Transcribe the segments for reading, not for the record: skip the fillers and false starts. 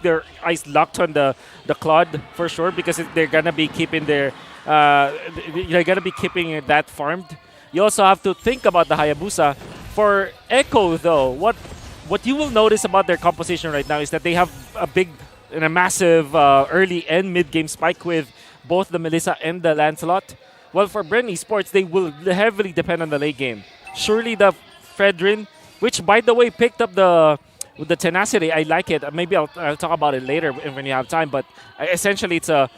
their eyes locked on the Claude for sure because they're gonna be keeping their they're gonna be keeping that farmed. You also have to think about the Hayabusa. For Echo though, what you will notice about their composition right now is that they have a big and a massive early and mid game spike with both the Melissa and the Lancelot. Well, for Bren Esports, they will heavily depend on the late game. Surely the Fredrin, which by the way picked up the tenacity. I like it. Maybe I'll talk about it later when you have time. But essentially, it's a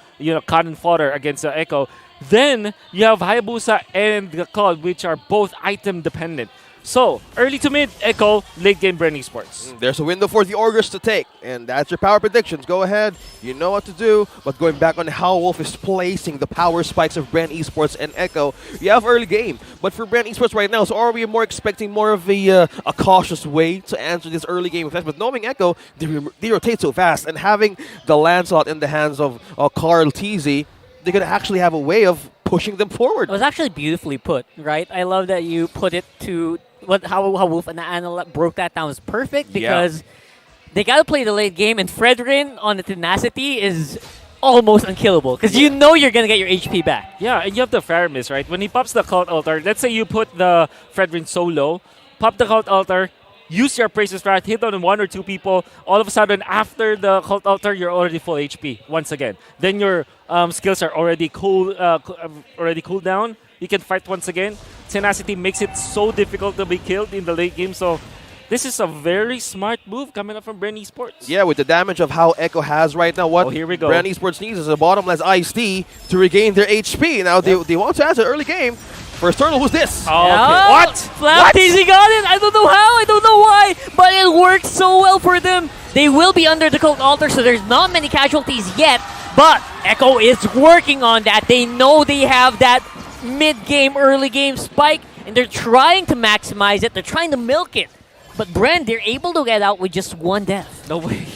cannon fodder against the Echo. Then you have Hayabusa and the Cloud, which are both item dependent. So, early to mid, Echo, late game Bren Esports. There's a window for the Augurs to take, and that's your power predictions. Go ahead, you know what to do. But going back on how Wolf is placing the power spikes of Bren Esports and Echo, you have early game. But for Bren Esports right now, so are we more expecting more of a cautious way to answer this early game effect? But knowing Echo, they rotate so fast, and having the Lancelot in the hands of Carl TZ, they're going to actually have a way of pushing them forward. It was actually beautifully put, right? I love that you put it to how Wolf and Anna broke that down is perfect because they got to play the late game, and Fredrin on the tenacity is almost unkillable because you know you're going to get your HP back. Yeah, and you have the Faramis, right? When he pops the Cult Altar, let's say you put the Fredrin so low, pop the Cult Altar, use your Praises Rat, hit on one or two people, all of a sudden after the Cult Altar, you're already full HP once again. Then your skills are already cooled down. You can fight once again. Tenacity makes it so difficult to be killed in the late game. So this is a very smart move coming up from Bren Esports. Yeah, with the damage of how Echo has right now, what here we go. Bren Esports needs is a bottomless Ice-T to regain their HP. Now they want to answer early game. First turtle, who's this? Oh, okay. What? Mplph got it. I don't know how. I don't know why. But it worked so well for them. They will be under the Cult Altar, so there's not many casualties yet. But Echo is working on that. They know they have that mid-game, early-game spike, and they're trying to maximize it. They're trying to milk it. But Bren, they're able to get out with just one death. No way.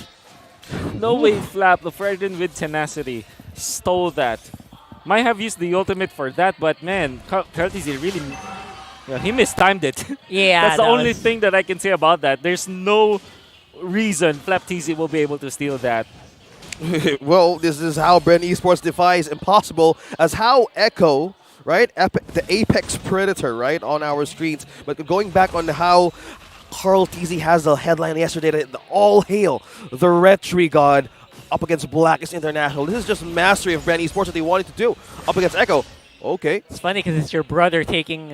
No way, Flap. The Fredrin with tenacity stole that. Might have used the ultimate for that, but man, Curtis really, he mistimed it. Yeah, that's the only thing that I can say about that. There's no reason Flap TZ will be able to steal that. Well, this is how Bren Esports defies impossible, as how Echo, right, the apex predator, right, on our screens. But going back on how Carl TZ has a headline yesterday, that all hail the Retri God up against Blackest International. This is just mastery of Bren Esports that they wanted to do up against Echo. Okay. It's funny because it's your brother taking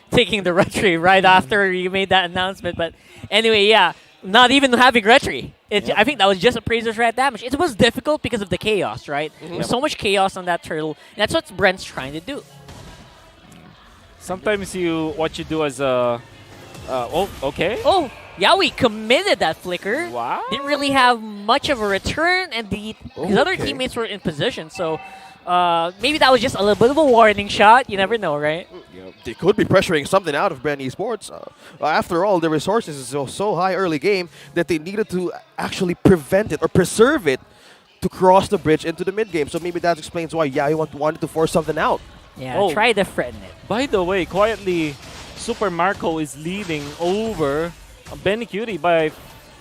taking the retry right after you made that announcement. But anyway, yeah, not even having retry. I think that was just a Praiser's Rat damage. It was difficult because of the chaos, right? There's so much chaos on that turtle. And that's what Brent's trying to do. Sometimes what you do as a... okay. Oh, Yaoi committed that flicker. Wow. Didn't really have much of a return, and his other teammates were in position. So maybe that was just a little bit of a warning shot. You never know, right? Yeah, they could be pressuring something out of Bren Esports. After all, the resources is so high early game that they needed to actually prevent it or preserve it to cross the bridge into the mid game. So maybe that explains why Yaoi wanted to force something out. Yeah, try to threaten it. By the way, quietly, Super Marco is leading over Benny Cutie by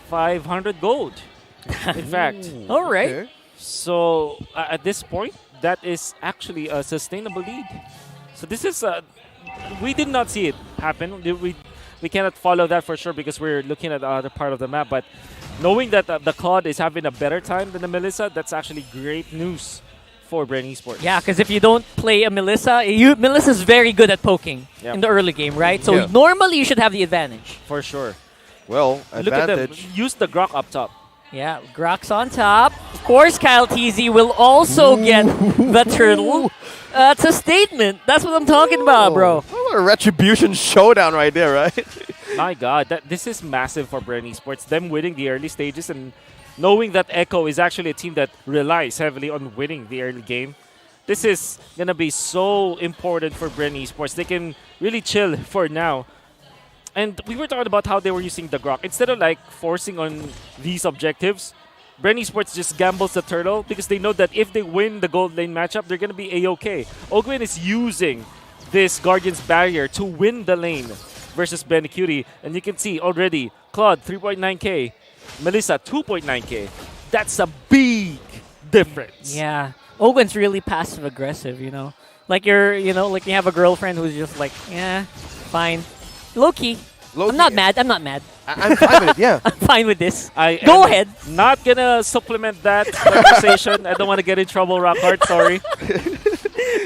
500 gold. In fact. All right. Okay. So at this point, that is actually a sustainable lead. So this is we did not see it happen. We cannot follow that for sure because we're looking at the other part of the map. But knowing that the Claude is having a better time than the Melissa, that's actually great news for Bren Esports. Yeah, because if you don't play a Melissa, Melissa's very good at poking in the early game, right? So normally you should have the advantage. For sure. Well, Look at them. advantage. Use the Grok up top. Yeah, Grok's on top. Of course, Kyle TZ will also get the turtle. It's a statement. That's what I'm talking about, bro. What a retribution showdown right there, right? My God, this is massive for Bren Esports. Them winning the early stages and knowing that Echo is actually a team that relies heavily on winning the early game. This is going to be so important for Bren Esports. They can really chill for now. And we were talking about how they were using the Grok. Instead of like forcing on these objectives, Bren Esports just gambles the turtle because they know that if they win the gold lane matchup, they're going to be A-OK. Ogwin is using this Guardian's Barrier to win the lane versus Benicuri. And you can see already, Claude, 3.9k. Melissa, 2.9k. That's a big difference. Yeah. Owen's really passive aggressive, you know. Like like you have a girlfriend who's just like, yeah, fine. Low key. I'm not mad. I'm not mad. I'm fine with it, yeah. I'm fine with this. I Go am ahead. Not gonna supplement that conversation. I don't want to get in trouble, Rockhart. Sorry.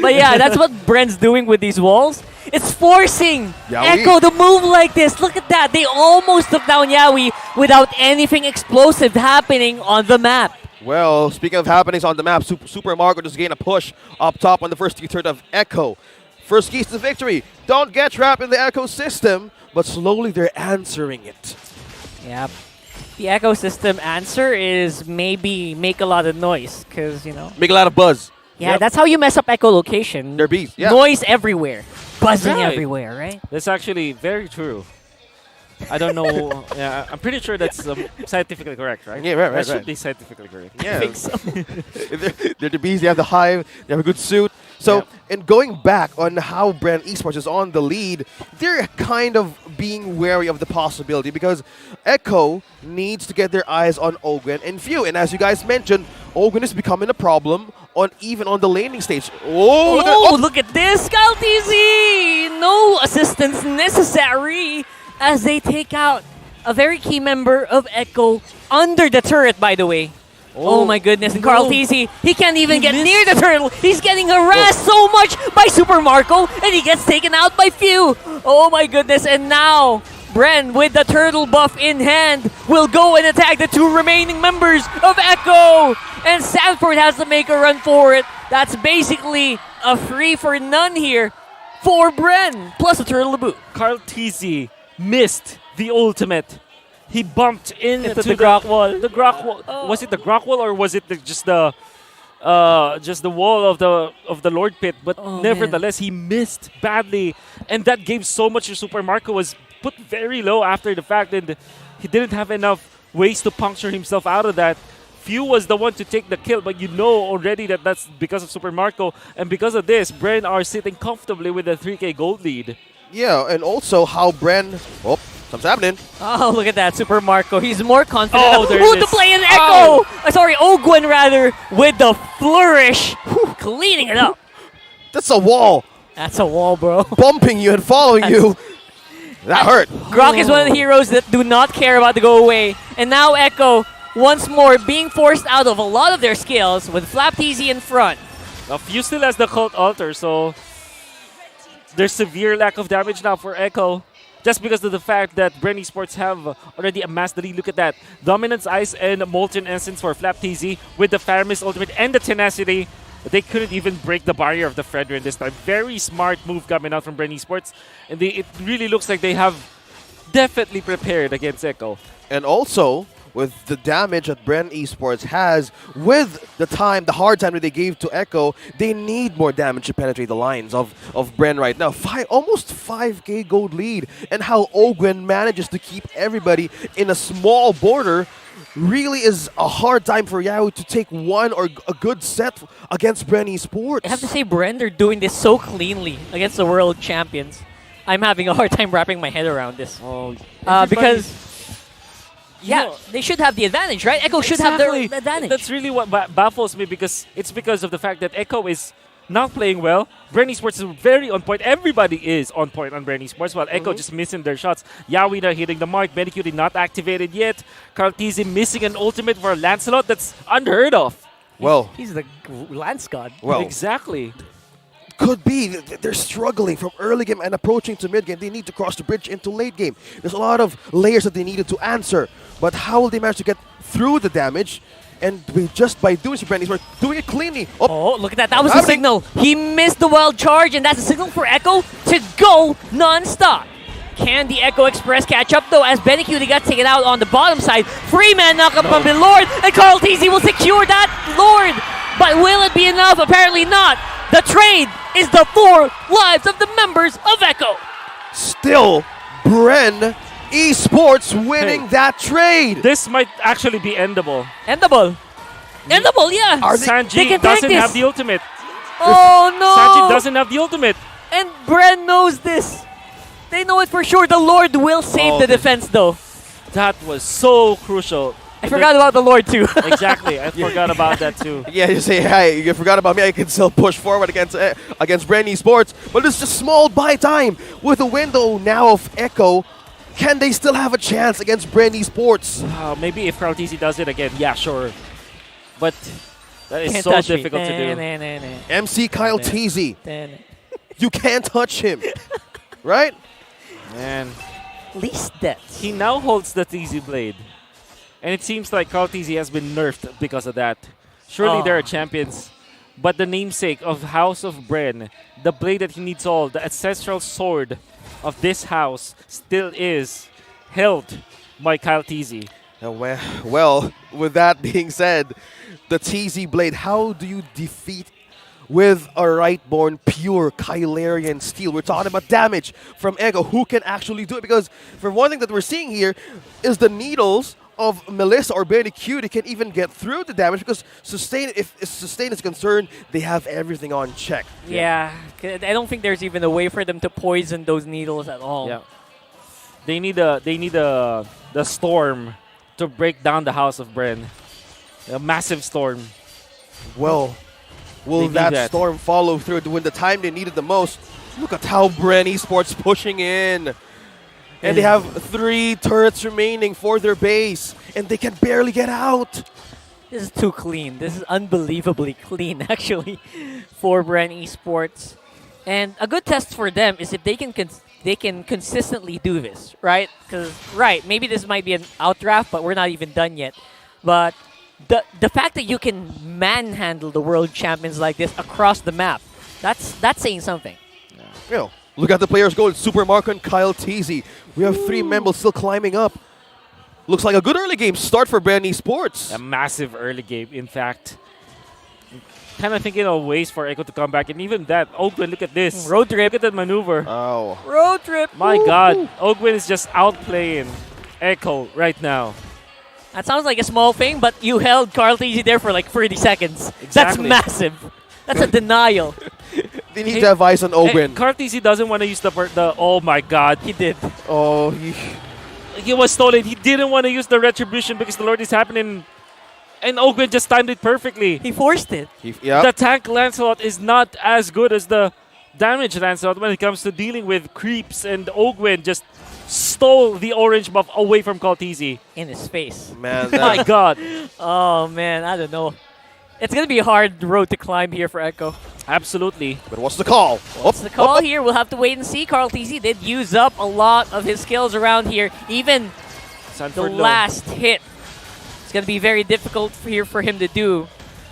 But yeah, that's what Bren's doing with these walls. It's forcing Yaoi. Echo to move like this. Look at that. They almost took down Yaoi without anything explosive happening on the map. Well, speaking of happenings on the map, Super Mario just gained a push up top on the first two-third of Echo. First keys to victory. Don't get trapped in the Echo system, but slowly they're answering it. Yep. The ecosystem answer is maybe make a lot of noise, because, Make a lot of buzz. yeah, Yep. that's how you mess up echolocation. They're bees, yeah. Noise everywhere. Buzzing Right. everywhere, right? That's actually very true. I don't know. Yeah, I'm pretty sure that's scientifically correct, right? Yeah, right, That right, should right. be scientifically correct. Yeah. I think so. They're the bees, they have the hive, they have a good suit. So, Yep. in going back on how Bren Esports is on the lead, they're kind of being wary of the possibility because Echo needs to get their eyes on Ogwen and Few. And as you guys mentioned, Ogwen is becoming a problem even on the laning stage. Oh, look at, Oh, look at this, Kyle TZ! No assistance necessary as they take out a very key member of Echo under the turret, by the way. Oh, my goodness, and Carl no. TZ, he can't even get missed. near the turtle. He's getting harassed so much by Super Marco, and he gets taken out by Few. Oh my goodness, and now Bren, with the turtle buff in hand, will go and attack the two remaining members of Echo. And Sanford has to make a run for it. That's basically a free for none here for Bren, plus a turtle to boot. Carl TZ missed the ultimate. He bumped into the Grok wall. The Grok wall. Was it the Grok wall or was it just the wall of the Lord Pit? But Oh, nevertheless, he missed badly, and that gave so much to Super Marco. Was put very low after the fact, and he didn't have enough ways to puncture himself out of that. Few was the one to take the kill, but you know already that that's because of Super Marco, and because of this, Bren are sitting comfortably with a 3K gold lead. yeah, and also how Bren... Oh, something's happening. Oh, look at that, Super Marco. He's more confident Oh, of there who it to is. play in Echo. Sorry, Ogwen rather, with the flourish, cleaning it up. That's a wall That's a wall, bro. bumping you and following you. That hurt. Grok is one of the heroes that do not care about the go away. And now Echo, once more, being forced out of a lot of their skills with Flap TZ in front. Now, Few still has the Cult Altar, so there's severe lack of damage now for Echo. Just because of the fact that Bren Esports have already amassed the lead. Look at that. Dominance Ice and Molten Essence for Flap TZ with the Faramis Ultimate and the Tenacity. They couldn't even break the barrier of the Fredrin this time. Very smart move coming out from Bren Esports. And it really looks like they have definitely prepared against Echo. And also, with the damage that Bren Esports has, with the hard time that they gave to Echo, they need more damage to penetrate the lines of Bren right now. Almost 5K gold lead. And how Ogwen manages to keep everybody in a small border really is a hard time for Yao to take one or a good set against Bren Esports. I have to say, Bren, they're doing this so cleanly against the world champions. I'm having a hard time wrapping my head around this. Oh, Because, yeah, they should have the advantage, right? Echo should have their advantage. That's really what baffles me because it's because of the fact that Echo is not playing well. Bren Esports is very on point. Everybody is on point on Bren Esports while Echo just missing their shots. Yaoi not hitting the mark. Medicute not activated yet. Carl TZ missing an ultimate for Lancelot. That's unheard of. Well, He's the Lance God. well, Exactly. could be they're struggling from early game and approaching to mid game. They need to cross the bridge into late game. There's a lot of layers that they needed to answer, but how will they manage to get through the damage? And just by doing some Bren, we're doing it cleanly. Oh, look at that. That was the Happening. signal. He missed the wild charge, and that's a signal for Echo to go non-stop. Can the Echo Express catch up, though, as Benecutie got taken out on the bottom side? Free man knock up on the Lord, and Carl TZ will secure that Lord. But will it be enough? Apparently not. The trade is the 4 lives of the members of Echo. Still, Bren Esports winning Hey. that trade. This might actually be endable. Endable. Endable, yeah. Are they Sanji can tank doesn't this. have the ultimate. Oh, no. Sanji doesn't have the ultimate. And Bren knows this. They know it for sure. The Lord will save Oh, the this- defense, though. That was so crucial. I forgot about the Lord too. Exactly. I forgot about that too. Yeah, you say, hey, you forgot about me. I can still push forward against Bren Esports, but it's just small buy time with a window now of Echo. Can they still have a chance against Bren Esports? Maybe if Karltzy does it again, yeah, sure. But that is Can't so touch me. difficult to do. MC Kyle TZ, you can't touch him, right? And Least deaths. he now holds the TZ blade. And it seems like Karltzy has been nerfed because of that. Surely there are champions. But the namesake of House of Bren, the blade that he needs all, the ancestral sword of this house, still is held by Karltzy. Well, with that being said, the TZ Blade, how do you defeat with a Rightborn pure Kylarian steel? We're talking about damage from Echo. Who can actually do it? Because for one thing that we're seeing here is the needles of Melissa or Benny Q. They can even get through the damage because Sustain, if Sustain is concerned, they have everything on check. Yeah, I don't think there's even a way for them to poison those needles at all. Yeah. They need the storm to break down the House of Bren. A massive storm. Well, will need that that. storm follow through when the time they needed the most? Look at how Bren Esports pushing in. And they have 3 turrets remaining for their base. And they can barely get out. This is too clean. This is unbelievably clean, actually, for Bren Esports. And a good test for them is if they can consistently do this, right? Because maybe this might be an outdraft, but we're not even done yet. But the fact that you can manhandle the world champions like this across the map, that's saying something. You know, look at the players go. It's Super Marco and Kyle TZ. We have 3 members still climbing up. Looks like a good early game start for Bren Esports. A massive early game, in fact. Kind of thinking of ways for Echo to come back. And even that, Ogwin, look at this. Road trip. Look at that maneuver. Oh. Road trip. My God. Ogwin is just outplaying Echo right now. That sounds like a small thing, but you held Karltzy there for like 30 seconds. That's Exactly. massive. That's a denial. They need to have eyes on Ogwin. Karltzy doesn't want to use the oh my God. He did. Oh, He was stolen. He didn't want to use the retribution because the Lord is happening. And Ogwin just timed it perfectly. He forced it. yeah. The tank Lancelot is not as good as the damage Lancelot when it comes to dealing with creeps, and Ogwin just stole the orange buff away from Karltzy. In his face. Man, My God. Oh, man. I don't know. It's going to be a hard road to climb here for Echo. Absolutely. But what's the call? What's the call here? We'll have to wait and see. Karltzy did use up a lot of his skills around here. Even the Sanford low. last hit. It's going to be very difficult here for him to do.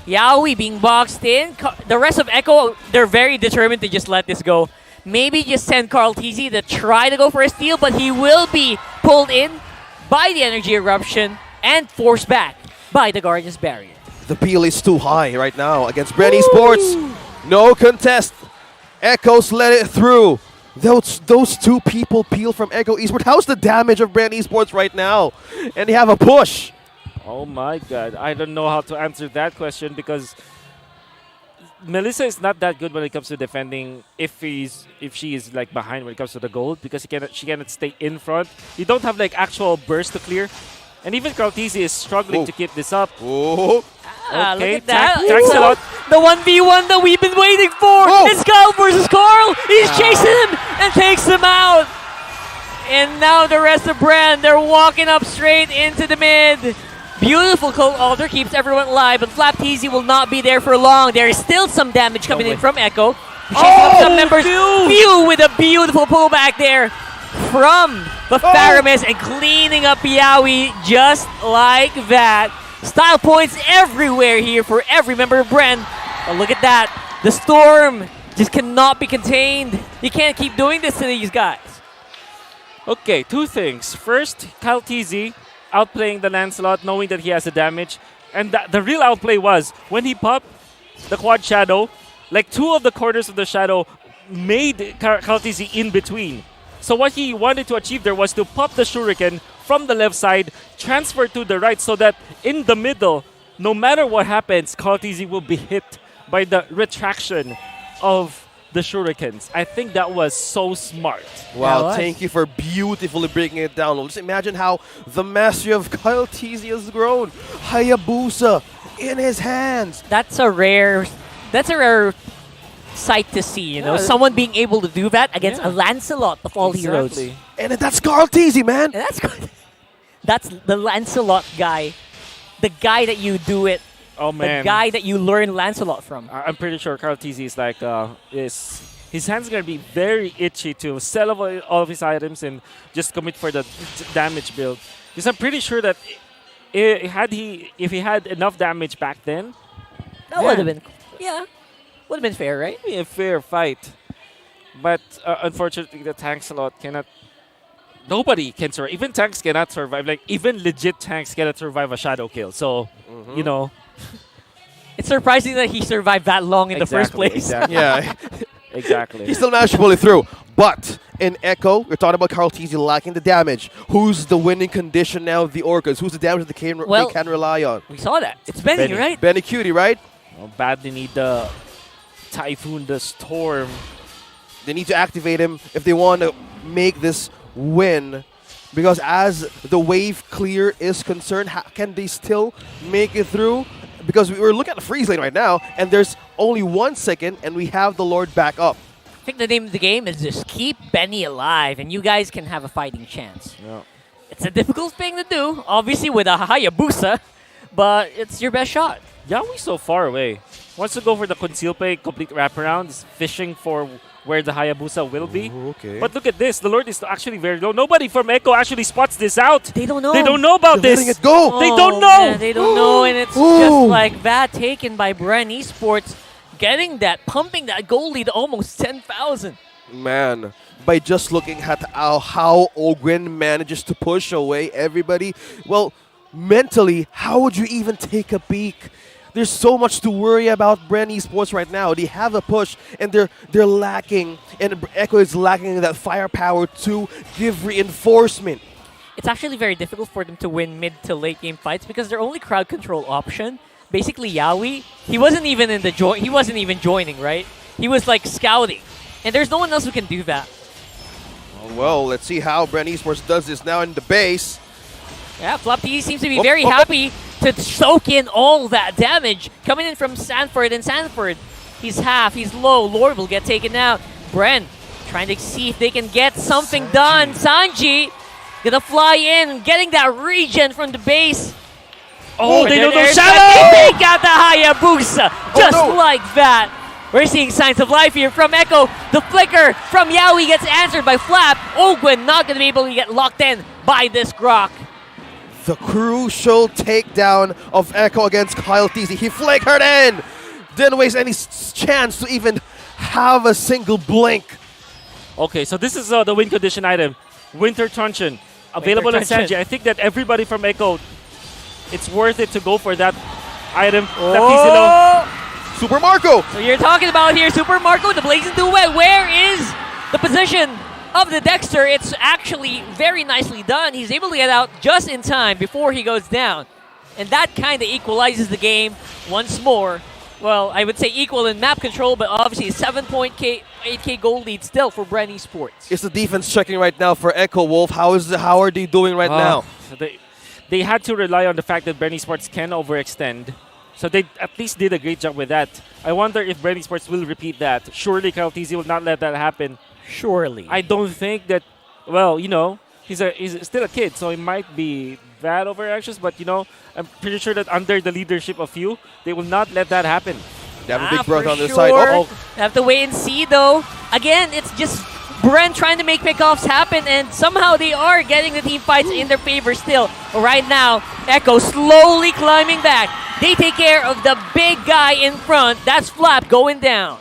Yaoi being boxed in. The rest of Echo, they're very determined to just let this go. Maybe just send Karltzy to try to go for a steal, but he will be pulled in by the energy eruption and forced back by the Guardian's Barrier. The peel is too high right now against Bren Esports. No contest. Echoes let it through. Those 2 people peel from Echo Esports. How's the damage of Bren Esports right now? And they have a push. Oh my God. I don't know how to answer that question because Melissa is not that good when it comes to defending if she is like behind when it comes to the gold because she cannot stay in front. You don't have like actual burst to clear. And even Karltzy is struggling to keep this up. Oh. Okay, look at that. thanks a lot. The 1v1 that we've been waiting for. Oh. It's Kyle versus Carl. He's chasing him and takes him out. And now the rest of Bren, they're walking up straight into the mid. Beautiful Cold Altar keeps everyone alive, but Mplph will not be there for long. There is still some damage coming in from Echo. Chasing up some members. View with a beautiful pullback there from the Faramis and cleaning up Yaoi just like that. Style points everywhere here for every member of Bren. But look at that. The storm just cannot be contained. You can't keep doing this to these guys. Okay, 2 things. First, Karltzy outplaying the Lancelot, knowing that he has the damage. And the real outplay was when he popped the quad shadow, like 2 of the corners of the shadow made Karltzy in between. So what he wanted to achieve there was to pop the shuriken from the left side, transfer to the right so that in the middle, no matter what happens, Karltzy will be hit by the retraction of the shurikens. I think that was so smart. Wow, was. thank you for beautifully breaking it down. Just imagine how the mastery of Kyle Teasy has grown. Hayabusa in his hands. That's a rare sight to see, you know, Yeah. someone being able to do that against Yeah. a Lancelot of all heroes. Exactly. And that's Kyle Teasy, man. And that's good. That's the Lancelot guy. The guy that you do it. Oh The man. guy that you learn Lancelot from. I'm pretty sure Carl TZ is like his hands gonna be very itchy to sell all of his items and just commit for the damage build. Because I'm pretty sure that if he had enough damage back then, That would have been, would have been fair, right? it'd be a fair fight. But unfortunately, the tanks a lot cannot. Nobody can survive. Even tanks cannot survive. Like even legit tanks cannot survive a shadow kill. So you know. It's surprising that he survived that long in the first place. Exactly. Yeah, Exactly. he still managed to pull it through. But in Echo, we're talking about Carl Teasy lacking the damage. Who's the winning condition now of the Orcas? Who's the damage that they can rely on? We saw that. It's Benny, Benny. right? Benny Cutie, right? Oh, badly need the typhoon, the storm. They need to activate him if they want to make this win. Because as the wave clear is concerned, can they still make it through? Because we're looking at the freeze lane right now, and there's only 1 second, and we have the Lord back up. I think the name of the game is just keep Benny alive, and you guys can have a fighting chance. Yeah. It's a difficult thing to do, obviously with a Hayabusa, but it's your best shot. Yaoi's so far away. Wants to go for the conceal play, complete wraparound, is fishing for where the Hayabusa will be. Okay. But look at this. The Lord is actually very low. Nobody from Echo actually spots this out. They don't know. They don't know about They're this. letting it go. They Oh, don't know. man, they don't know, and it's Ooh. just like that taken by Bren Esports, getting that, pumping that goal lead to almost 10,000. Man, by just looking at how Ogren manages to push away everybody, well, mentally, how would you even take a peek? There's so much to worry about Bren Esports right now. They have a push, and they're lacking, and Echo is lacking that firepower to give reinforcement. It's actually very difficult for them to win mid to late game fights because their only crowd control option, basically Yaoi, he wasn't even in the he wasn't even joining, right? He was like scouting, and there's no one else who can do that. Well, let's see how Bren Esports does this now in the base. Yeah, Flop-T seems to be very happy to soak in all that damage coming in from Sanford, and Sanford, he's half, he's low. Lord will get taken out. Bren trying to see if they can get something done. Sanji gonna fly in, getting that regen from the base. Oh, and they then don't know there's Shadow! that- They got the Hayabusa, just no. like that. We're seeing signs of life here from Echo. The flicker from Yaoi gets answered by Flap. Ogwen not gonna be able to get locked in by this Grok. The crucial takedown of Echo against Kyle Teasy. He flickered in. Didn't waste any chance to even have a single blink. Okay, so this is the win condition item. Winter Truncheon. Available in Truncheon. Sanji. I think that everybody from Echo, it's worth it to go for that item. That easy low. Oh! Super Marco. So you're talking about here, Super Marco, the Blazing Duet. Where is the position of the Dexter? It's actually very nicely done. He's able to get out just in time before he goes down. And that kind of equalizes the game once more. Well, I would say equal in map control, but obviously 8K gold lead still for Bren Esports. Is the defense checking right now for Echo Wolf? How are they doing right now? They had to rely on the fact that Bren Sports can overextend. So they at least did a great job with that. I wonder if Bren Sports will repeat that. Surely Kyle TZ will not let that happen. Surely. I don't think that, well, you know, he's still a kid, so he might be bad overreactions, but, you know, I'm pretty sure that under the leadership of you, they will not let that happen. They have a big brother for on their sure. side. Oh, Have to wait and see, though. Again, it's just Bren trying to make pickoffs happen, and somehow they are getting the team fights in their favor still. But right now, Echo slowly climbing back. They take care of the big guy in front. That's Flap going down.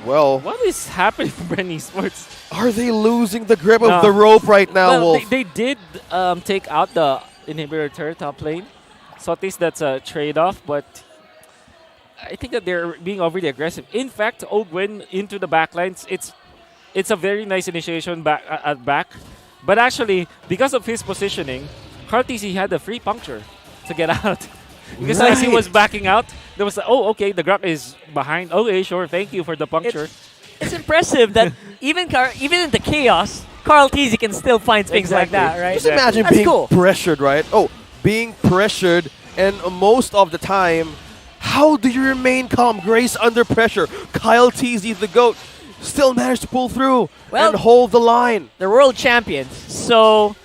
well, What is happening to Bren Sports? are they losing the grip of No. the rope right now, Well, Wolf? they did take out the inhibitor turret top lane. So at least that's a trade-off, but I think that they're being overly aggressive. In fact, Ogwen into the backlines, it's a very nice initiation back at back. But actually, because of his positioning, Kartisi had a free puncture to get out. Because as he was backing out, there was oh, okay, the Grok is behind. Okay, sure, thank you for the puncture. impressive that even in the chaos, Carl Teasy can still find things like that, right? Just imagine That's being cool. pressured, right? Oh, being pressured, and most of the time, how do you remain calm, Grace, under pressure? Kyle Teasy, the GOAT, still managed to pull through Well, and hold the line. They're world champions, so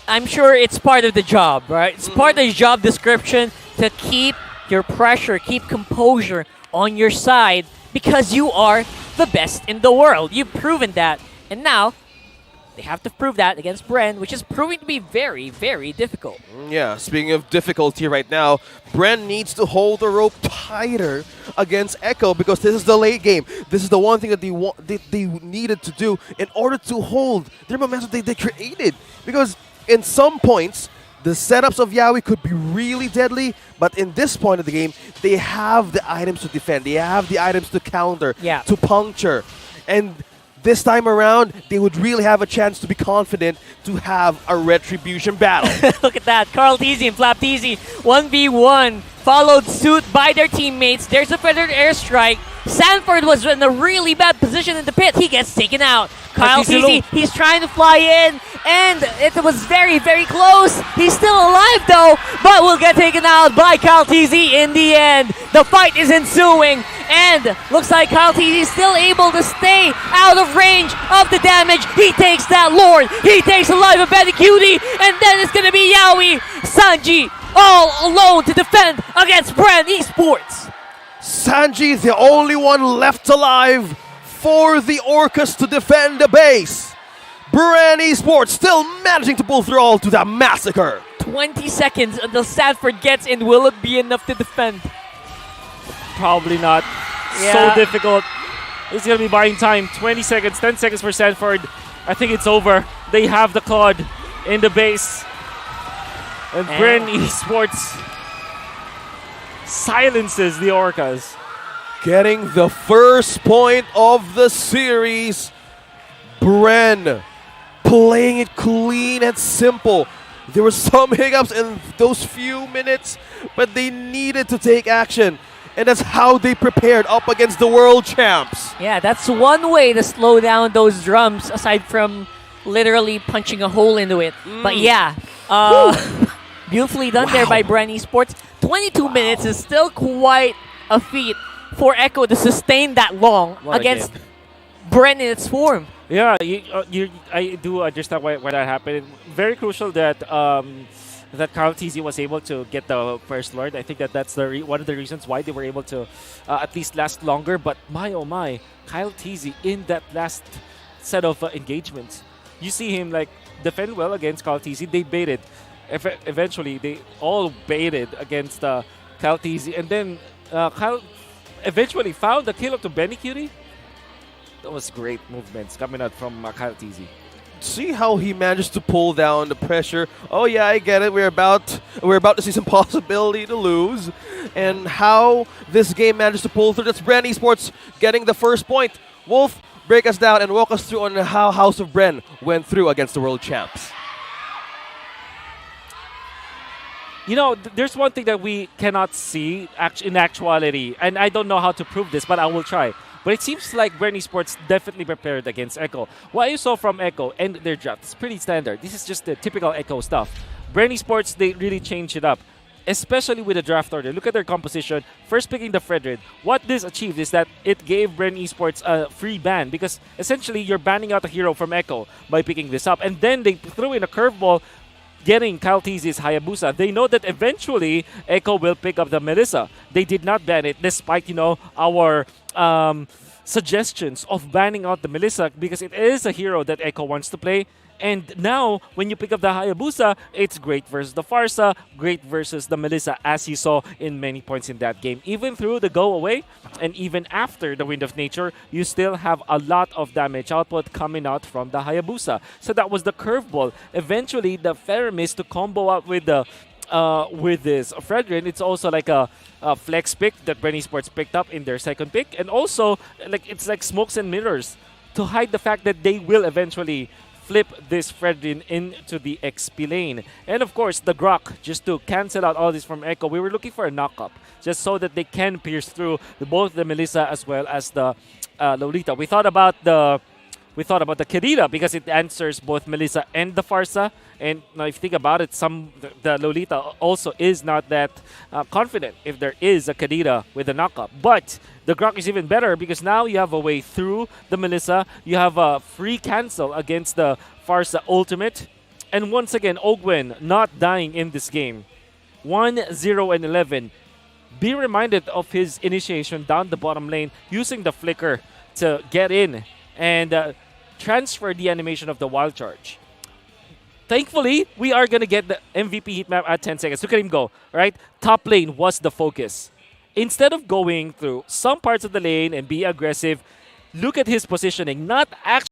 I'm sure it's part of the job, right? It's part of the job description to keep your pressure, keep composure on your side because you are the best in the world. You've proven that, and now they have to prove that against Bren, which is proving to be very, very difficult. Yeah, speaking of difficulty right now, Bren needs to hold the rope tighter against Echo because this is the late game. This is the one thing that they needed to do in order to hold their momentum they created. Because in some points, the setups of Yaoi could be really deadly, but in this point of the game, they have the items to defend. They have the items to counter, to puncture. And this time around, they would really have a chance to be confident to have a retribution battle. Look at that. Carl Teasy and Mplph Teasy 1v1, followed suit by their teammates. There's a feathered airstrike. Sanford was in a really bad position in the pit. He gets taken out. Kyle Teasy, he's trying to fly in, and it was very, very close. He's still alive though, but will get taken out by Kyle Teasy in the end. The fight is ensuing, and looks like Kyle Teasy is still able to stay out of range of the damage. He takes that Lord. He takes alive a Betty Cutie, and then it's going to be Yaoi, Sanji, all alone to defend against Bren Esports. Sanji, the only one left alive for the Orcas to defend the base. Bren Esports still managing to pull through all to that massacre. 20 seconds until Sanford gets in. Will it be enough to defend? Probably not. Yeah. So difficult. It's going to be buying time. 20 seconds, 10 seconds for Sanford. I think it's over. They have the Claude in the base. And Bren Esports silences the Orcas. Getting the first point of the series. Bren playing it clean and simple. There were some hiccups in those few minutes, but they needed to take action. And that's how they prepared up against the world champs. Yeah, that's one way to slow down those drums, aside from literally punching a hole into it. But yeah, beautifully done there by Bren Esports. 22 minutes is still quite a feat for Echo to sustain that long against Bren in its form. Yeah, I do understand why that happened. Very crucial that that Carl Teasy was able to get the first Lord. I think that's one of the reasons why they were able to at least last longer. But my oh my, Kyle Teasy in that last set of engagements, you see him like defend well against Carl Teasy. They baited. Eventually, they all baited against Kyle Teasy, and then Kyle eventually found the kill up to Benny Cutie. That was great movements coming out from Kyle Teasy. See how he managed to pull down the pressure. Oh yeah, I get it. We're about to see some possibility to lose, and how this game managed to pull through. That's Bren Esports getting the first point. Wolf, break us down and walk us through on how House of Bren went through against the world champs. You know, there's one thing that we cannot see in actuality, and I don't know how to prove this, but I will try. But it seems like Bren Esports definitely prepared against Echo. What you saw from Echo and their draft is pretty standard. This is just the typical Echo stuff. Bren Esports, they really changed it up, especially with the draft order. Look at their composition. First picking the Fredrid. What this achieved is that it gave Bren Esports a free ban, because essentially you're banning out a hero from Echo by picking this up. And then they threw in a curveball, getting Kyle Teasy's Hayabusa. They know that eventually Echo will pick up the Melissa. They did not ban it, despite, our suggestions of banning out the Melissa, because it is a hero that Echo wants to play. And now, when you pick up the Hayabusa, it's great versus the Farsa, great versus the Melissa, as you saw in many points in that game. Even through the go away, and even after the Wind of Nature, you still have a lot of damage output coming out from the Hayabusa. So that was the curveball. Eventually, the Feramis to combo up with the with this Fredrin, it's also like a flex pick that Bren Esports picked up in their second pick, and also it's like smokes and mirrors to hide the fact that they will eventually flip this Fredrin into the XP lane. And of course, the Grok, just to cancel out all this from Echo. We were looking for a knock-up, just so that they can pierce through both the Melissa as well as the Lolita. We thought about the Kirita because it answers both Melissa and the Farsa. And now if you think about it, the Lolita also is not that confident if there is a Kirita with a knockup. But the Grok is even better because now you have a way through the Melissa. You have a free cancel against the Farsa ultimate. And once again, Ogwen not dying in this game. 1-0-11. Be reminded of his initiation down the bottom lane using the flicker to get in and transfer the animation of the wild charge. Thankfully, we are going to get the MVP heat map at 10 seconds. Look at him go, right? Top lane was the focus. Instead of going through some parts of the lane and be aggressive, look at his positioning. Not actually